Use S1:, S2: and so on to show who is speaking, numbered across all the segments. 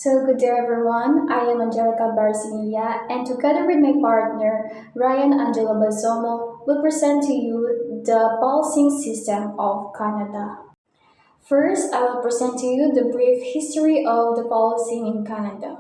S1: Good day everyone. I am Angelica Barcinia and together with my partner Ryan Angela Bazomo will present to you the policing system of Canada. First, I will present to you the brief history of the policing in Canada.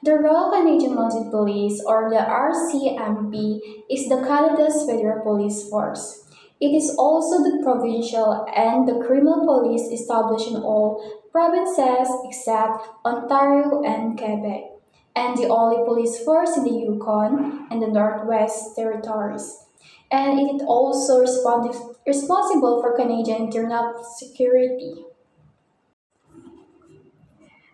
S1: The Royal Canadian Mounted Police, or the RCMP, is the Canada's federal police force. It is also the provincial and the criminal police established in all provinces except Ontario and Quebec, and the only police force in the Yukon and the Northwest Territories. And it is also responsible for Canadian internal security.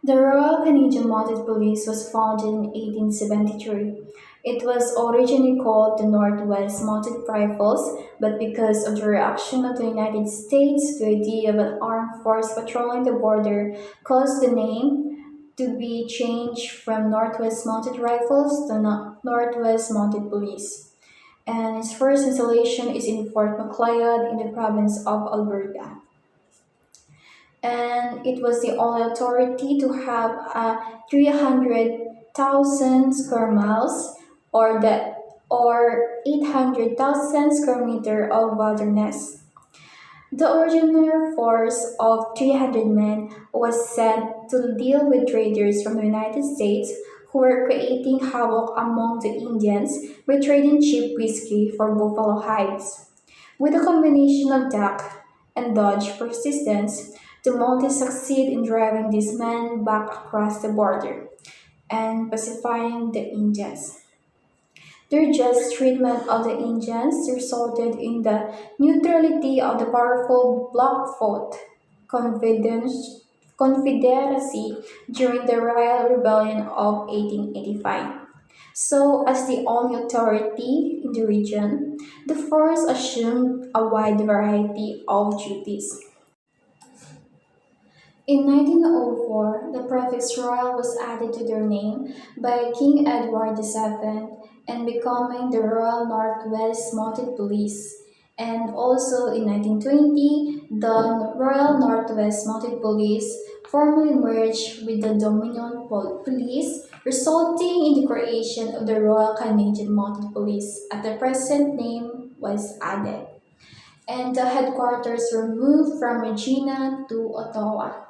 S1: The Royal Canadian Mounted Police was founded in 1873. It was originally called the Northwest Mounted Rifles, but because of the reaction of the United States to the idea of an armed force patrolling the border, caused the name to be changed from Northwest Mounted Rifles to Northwest Mounted Police. And its first installation is in Fort Macleod in the province of Alberta, and it was the only authority to have a 300,000 square miles or 800,000 square meter of wilderness. The original force of 300 men was sent to deal with traders from the United States who were creating havoc among the Indians by trading cheap whiskey for buffalo hides. With a combination of duck and dodge persistence, the Mounties succeed in driving these men back across the border and pacifying the Indians. Their just treatment of the Indians resulted in the neutrality of the powerful Blackfoot Confederacy during the Royal Rebellion of 1885. So, as the only authority in the region, the force assumed a wide variety of duties. In 1904, the prefix "Royal" was added to their name by King Edward VII and becoming the Royal Northwest Mounted Police. And also in 1920, the Royal Northwest Mounted Police formally merged with the Dominion Police, resulting in the creation of the Royal Canadian Mounted Police, and the present name was added. And the headquarters were moved from Regina to Ottawa.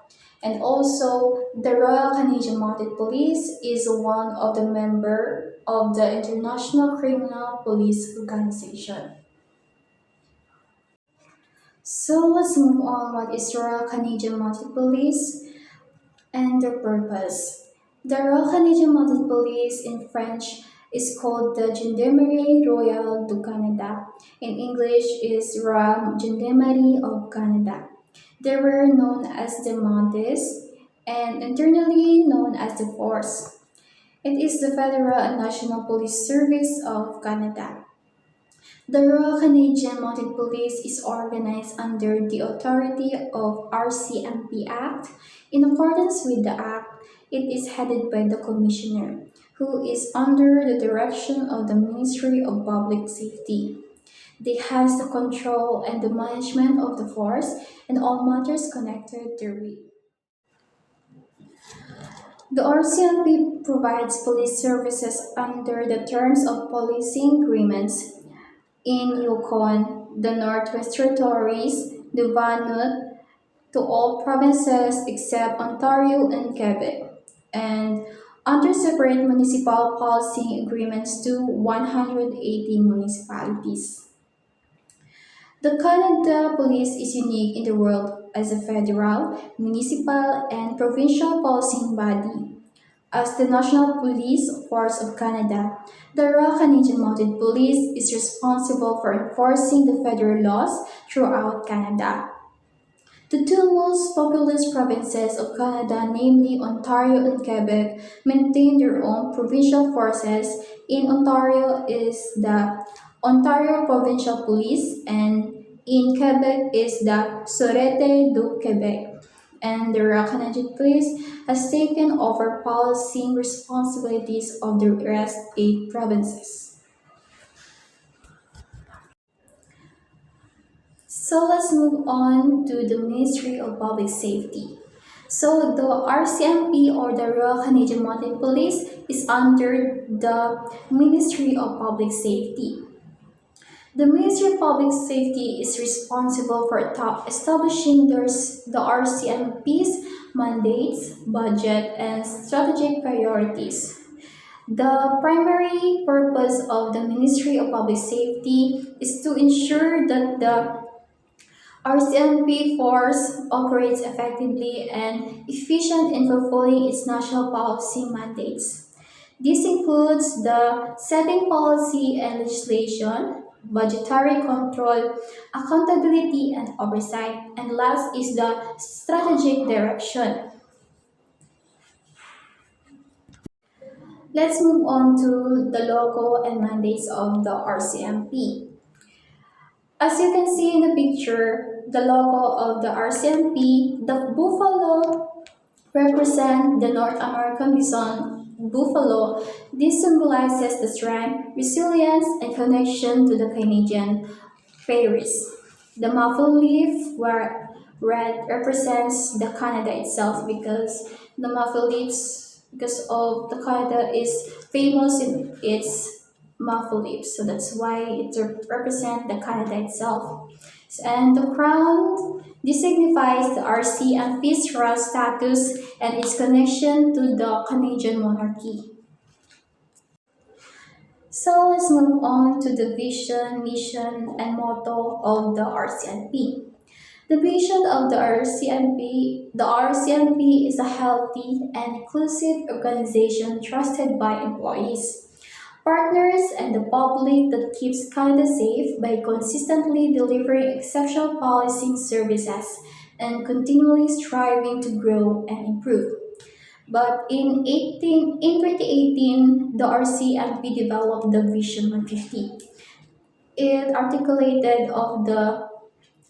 S1: And also, the Royal Canadian Mounted Police is one of the members of the International Criminal Police Organization. So let's move on. What is Royal Canadian Mounted Police and their purpose? The Royal Canadian Mounted Police in French is called the Gendarmerie Royale du Canada. In English is Royal Gendarmerie of Canada. They were known as the Mounties and internally known as the Force. It is the federal and national police service of Canada. The Royal Canadian Mounted Police is organized under the authority of RCMP Act. In accordance with the Act, it is headed by the Commissioner, who is under the direction of the Ministry of Public Safety. They has the control and the management of the force and all matters connected therewith. The RCMP provides police services under the terms of policing agreements in Yukon, the Northwest Territories, the Vanuatu, to all provinces except Ontario and Quebec, and under separate municipal policing agreements to 180 municipalities. The Canada Police is unique in the world as a federal, municipal, and provincial policing body. As the National Police Force of Canada, the Royal Canadian Mounted Police is responsible for enforcing the federal laws throughout Canada. The two most populous provinces of Canada, namely Ontario and Quebec, maintain their own provincial forces. In Ontario is the Ontario Provincial Police, and in Quebec is the Sûreté du Québec. And the Royal Canadian Police has taken over policing responsibilities of the rest 8 provinces. So let's move on to the Ministry of Public Safety. So the RCMP or the Royal Canadian Mounted Police is under the Ministry of Public Safety. The Ministry of Public Safety is responsible for establishing the RCMP's mandates, budget, and strategic priorities. The primary purpose of the Ministry of Public Safety is to ensure that the RCMP force operates effectively and efficient in fulfilling its national policy mandates. This includes the setting policy and legislation, budgetary control, accountability and oversight, and last is the strategic direction. Let's move on to the logo and mandates of the RCMP. As you can see in the picture, the logo of the RCMP, the buffalo represent the North American bison buffalo. This symbolizes the strength, resilience, and connection to the Canadian prairies. The maple leaf where red represents the Canada itself because the maple leaves because of the Canada is famous in its maple leaves. So that's why it represents the Canada itself. And the crown, this signifies the RC and peace royal status and its connection to the Canadian monarchy. So let's move on to the vision, mission, and motto of the RCMP. The vision of the RCMP is a healthy and inclusive organization trusted by employees, partners, and the public that keeps Canada safe by consistently delivering exceptional policing services and continually striving to grow and improve. But in 2018, the RCMP developed the Vision 150. It articulated of the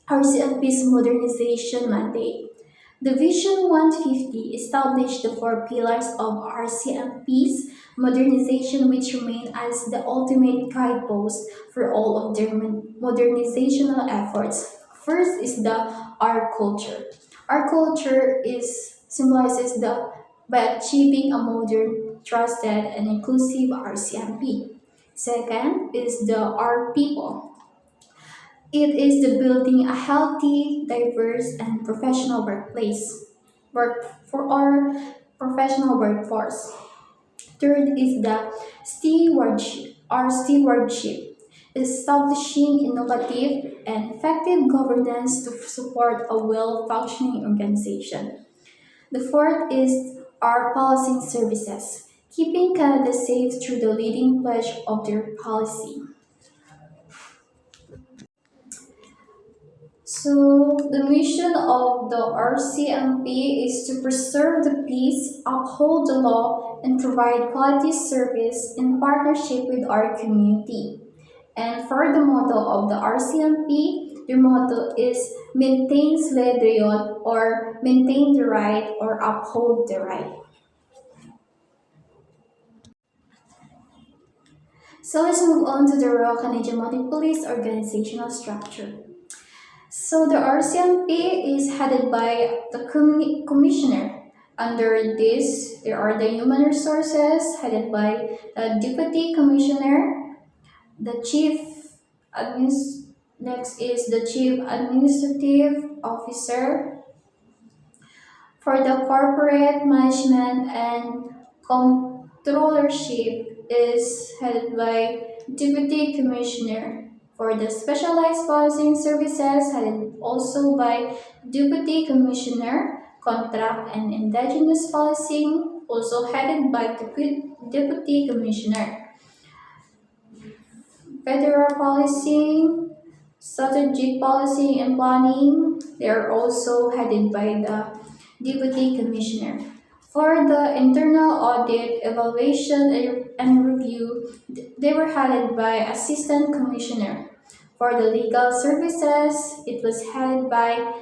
S1: RCMP's modernization mandate. The Vision 150 established the four pillars of RCMP's modernization, which remain as the ultimate guidepost for all of their modernizational efforts. First is the R culture. R culture is symbolizes the by achieving a modern, trusted, and inclusive RCMP. Second is the R people. It is the building a healthy, diverse, and professional work for our professional workforce. Third is the stewardship, establishing innovative and effective governance to support a well-functioning organization. The fourth is our policing services, keeping Canada safe through the leading pledge of their policy. So, the mission of the RCMP is to preserve the peace, uphold the law, and provide quality service in partnership with our community. And for the motto of the RCMP, their motto is maintain sled rayon or maintain the right or uphold the right. So let's move on to the Royal Canadian Mounted Police organizational structure. So the RCMP is headed by the commissioner. Under this, there are the human resources headed by the deputy commissioner, the next is the chief administrative officer. For the corporate management and controllership is headed by deputy commissioner. For the specialized policing services headed also by deputy commissioner, contract and indigenous policing also headed by deputy commissioner. Federal policing, strategic policy and planning, they are also headed by the Deputy Commissioner. For the internal audit, evaluation, and review, they were headed by Assistant Commissioner. For the legal services, it was headed by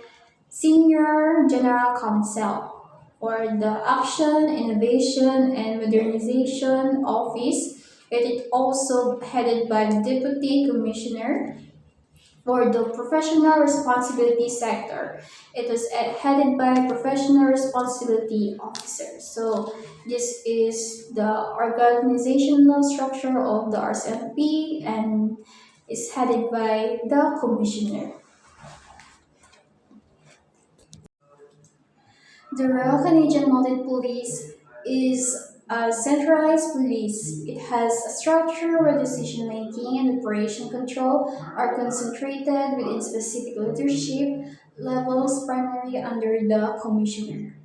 S1: Senior General Counsel. For the Action, Innovation, and Modernization Office, it is also headed by the Deputy Commissioner. For the professional responsibility sector, it was headed by professional responsibility officer. So this is the organizational structure of the RCMP and is headed by the commissioner. The Royal Canadian Mounted Police is a centralized police. It has a structure where decision making and operation control are concentrated within specific leadership levels, primarily under the commissioner.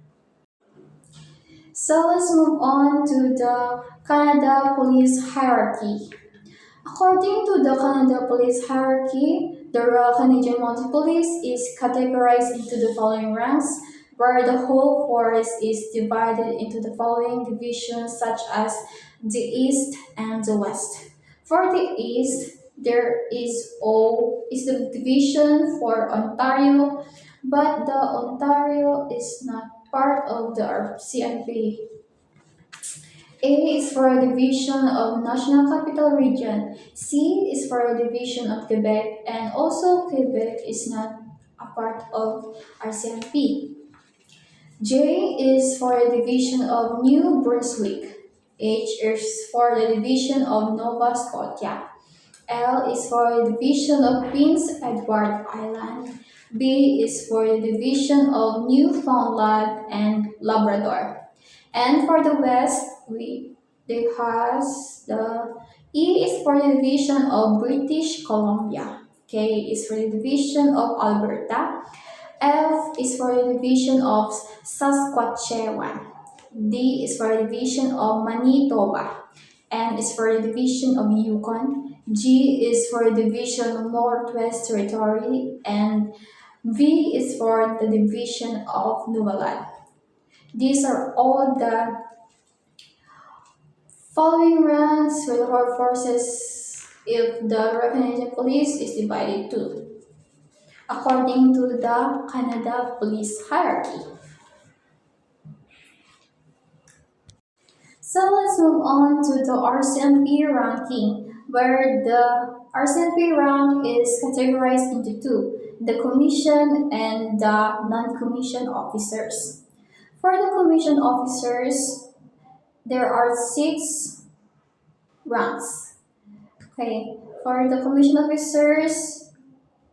S1: So let's move on to the Canada Police hierarchy. According to the Canada Police hierarchy, the Royal Canadian Mounted Police is categorized into the following ranks, where the whole force is divided into the following divisions such as the East and the West. For the East, there is the division for Ontario, but the Ontario is not part of the RCMP. A is for a division of National Capital Region. C is for a division of Quebec, and also Quebec is not a part of RCMP. J is for a division of New Brunswick. H is for the division of Nova Scotia. L is for the division of Prince Edward Island. B is for the division of Newfoundland and Labrador. And for the West, we there has the E is for the division of British Columbia. K is for the division of Alberta. F is for the division of Saskatchewan. D is for the division of Manitoba. N is for the division of Yukon. G is for the division of Northwest Territory. And V is for the division of Nunavut. These are all the following ranks with our forces if the Royal Canadian Police is divided to, according to the Canada Police hierarchy. So let's move on to the RCMP ranking, where the RCMP rank is categorized into two, the commission and the non-commissioned officers. For the commissioned officers, there are six ranks. Okay, for the commissioned officers,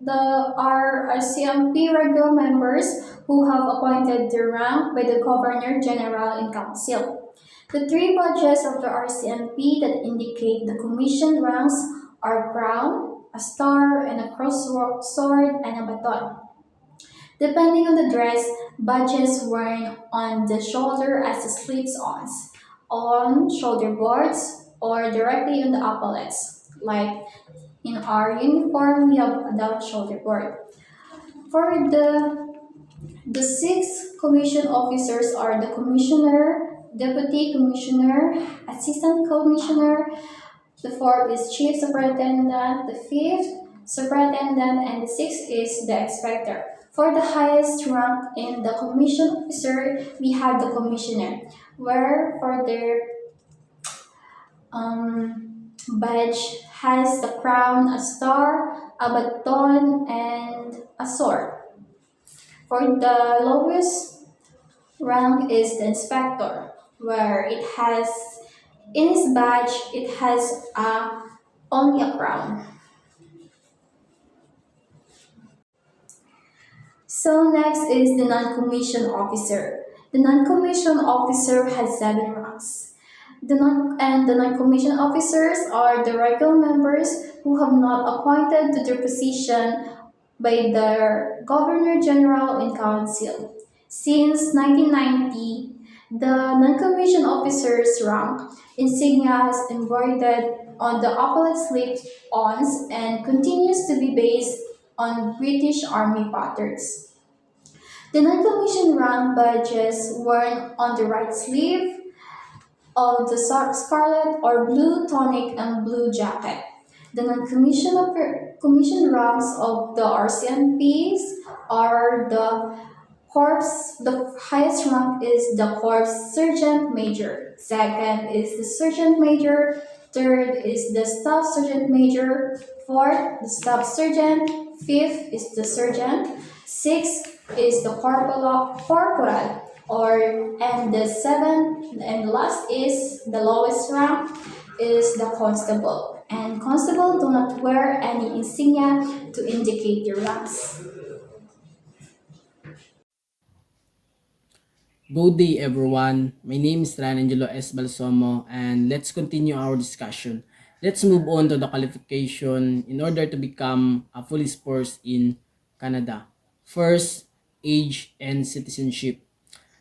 S1: the RCMP regular members who have appointed their rank by the Governor General in Council. The three badges of the RCMP that indicate the commission ranks are crown, a star, and a cross sword and a baton. Depending on the dress, badges worn on the shoulder as the slip-ons, on shoulder boards, or directly on the epaulets. Like in our uniform, we have the shoulder board. For the six commission officers are the commissioner, deputy commissioner, assistant commissioner, the fourth is chief superintendent, the fifth superintendent, and the sixth is the inspector. For the highest rank in the commission officer, we have the commissioner, where for their badge has the crown, a star, a baton, and a sword. For the lowest rank is the inspector, where it has in its badge it has only a crown. So next is the non-commissioned officer. The non-commissioned officer has seven ranks. The non-commissioned officers are the regular members who have not appointed to their position by the Governor General in Council. Since 1990, the non-commissioned officer's rank insignia has embroidered on the epaulette slip-ons and continues to be based on British Army patterns. The non-commissioned rank badges worn on the right sleeve of the scarlet or blue tunic and blue jacket. The non-commissioned ranks of the RCMPs are the highest rank is the Corps Sergeant Major. Second is the Sergeant Major. Third is the Staff Sergeant Major. Fourth, the Staff Sergeant. Fifth is the sergeant. Sixth is the corporal, and the seventh and last is the lowest rank is the constable. And constable do not wear any insignia to indicate their ranks.
S2: Good day, everyone. My name is Ranangelo S. Balsomo, and let's continue our discussion. Let's move on to the qualification in order to become a police force in Canada. First, age and citizenship.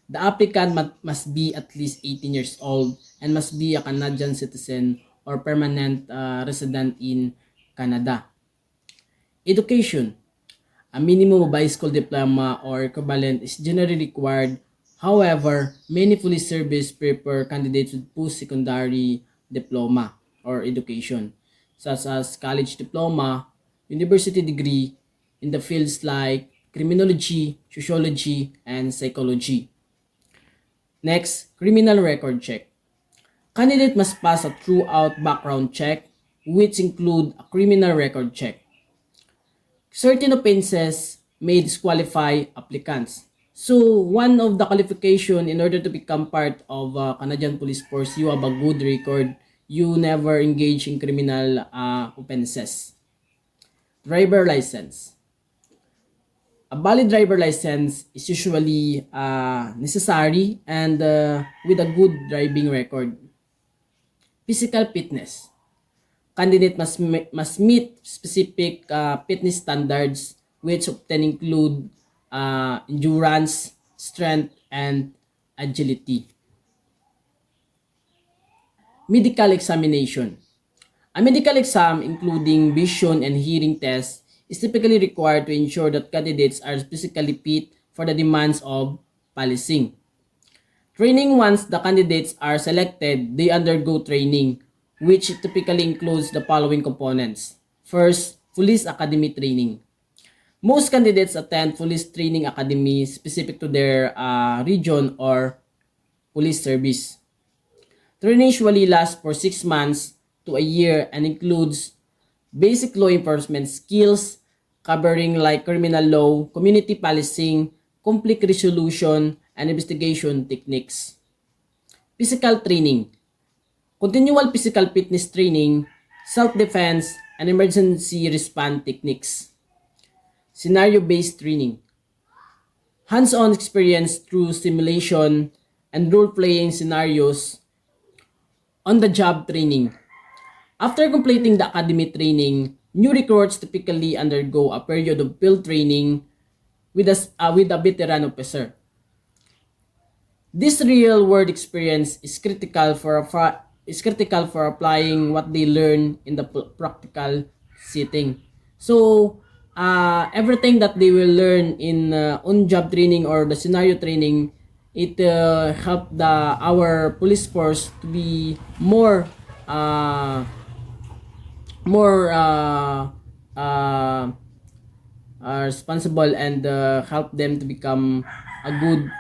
S2: The applicant must be at least 18 years old and must be a Canadian citizen or permanent resident in Canada. Education. A minimum of high school diploma or equivalent is generally required. However, many police service prefer candidates with post-secondary diploma or education, such as college diploma, university degree in the fields like criminology, sociology, and psychology. Next, criminal record check. Candidate must pass a throughout background check, which include a criminal record check. Certain offenses may disqualify applicants. So one of the qualification in order to become part of Canadian Police Force, you have a good record. You never engage in criminal offenses. Driver license. A valid driver license is usually necessary and with a good driving record. Physical fitness. Candidate must meet specific fitness standards which often include endurance, strength, and agility. Medical examination. A medical exam including vision and hearing tests is typically required to ensure that candidates are physically fit for the demands of policing. Training. Once the candidates are selected, they undergo training, which typically includes the following components. First, police academy training. Most candidates attend police training academy specific to their region or police service. Training usually lasts for 6 months to a year and includes basic law enforcement skills covering like criminal law, community policing, conflict resolution, and investigation techniques. Physical training. Continual physical fitness training, self-defense, and emergency response techniques. Scenario-based training. Hands-on experience through simulation and role-playing scenarios. On-the-job training. After completing the academy training, new recruits typically undergo a period of field training with a veteran officer. This real-world experience is critical for applying what they learn in the practical setting. So, everything that they will learn in on-job training or the scenario training, it help our police force to be uh, more responsible and help them to become a good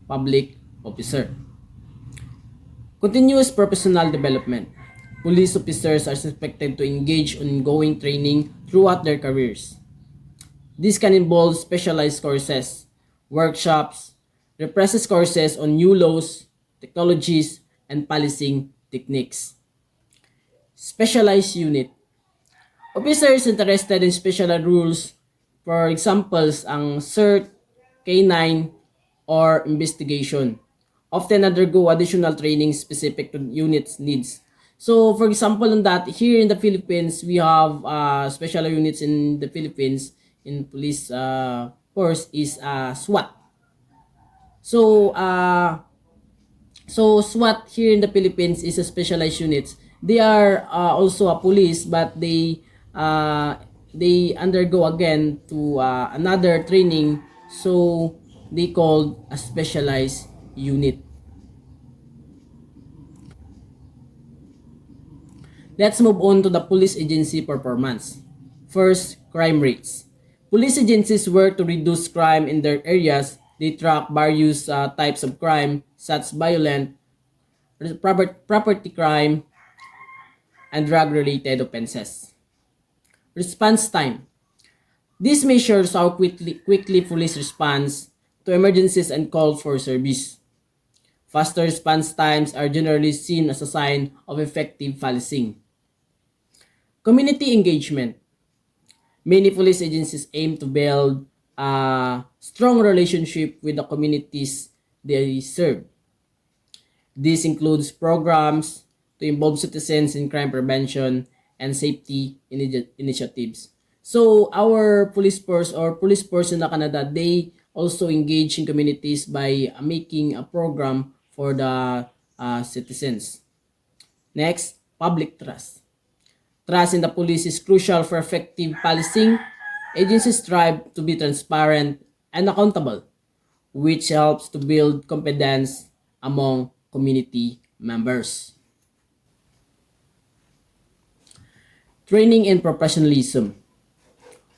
S2: public officer. Continuous professional development. Police officers are expected to engage in ongoing training throughout their careers. This can involve specialized courses, workshops, represses courses on new laws, technologies, and policing techniques. Specialized unit. Officers interested in special rules, for examples ang CERT, K9, or investigation, often undergo additional training specific to units needs. So, for example, on that, here in the Philippines, we have special units in the Philippines in police force is SWAT. So, SWAT here in the Philippines is a specialized unit. They are also a police, but they undergo again to another training. So they called a specialized unit. Let's move on to the police agency performance. First, crime rates. Police agencies work to reduce crime in their areas. They track various types of crime, such as violent, property crime, and drug-related offenses. Response time. This measures how quickly police responds to emergencies and calls for service. Faster response times are generally seen as a sign of effective policing. Community engagement. Many police agencies aim to build a strong relationship with the communities they serve. This includes programs to involve citizens in crime prevention and safety initiatives. So our police force or police force in Canada, they also engage in communities by making a program for the citizens. Next, public trust. Trust in the police is crucial for effective policing. Agencies strive to be transparent and accountable, which helps to build confidence among community members. Training and professionalism.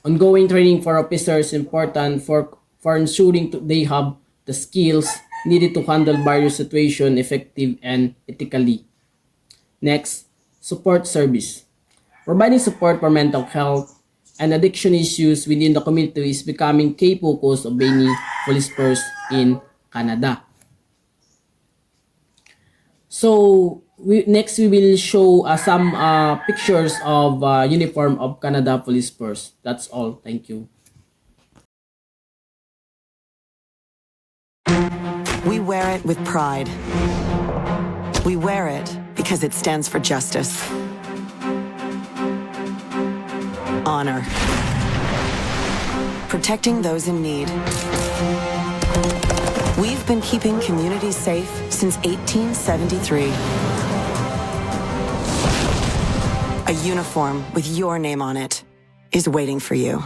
S2: Ongoing training for officers is important for ensuring they have the skills needed to handle various situations effective and ethically. Next, support service. Providing support for mental health and addiction issues within the community is becoming key focus of many police force in Canada. So next we will show some pictures of uniform of Canada Police Force. That's all. Thank you.
S3: We wear it with pride. We wear it because it stands for justice, honor, protecting those in need. We've been keeping communities safe since 1873. A uniform with your name on it is waiting for you.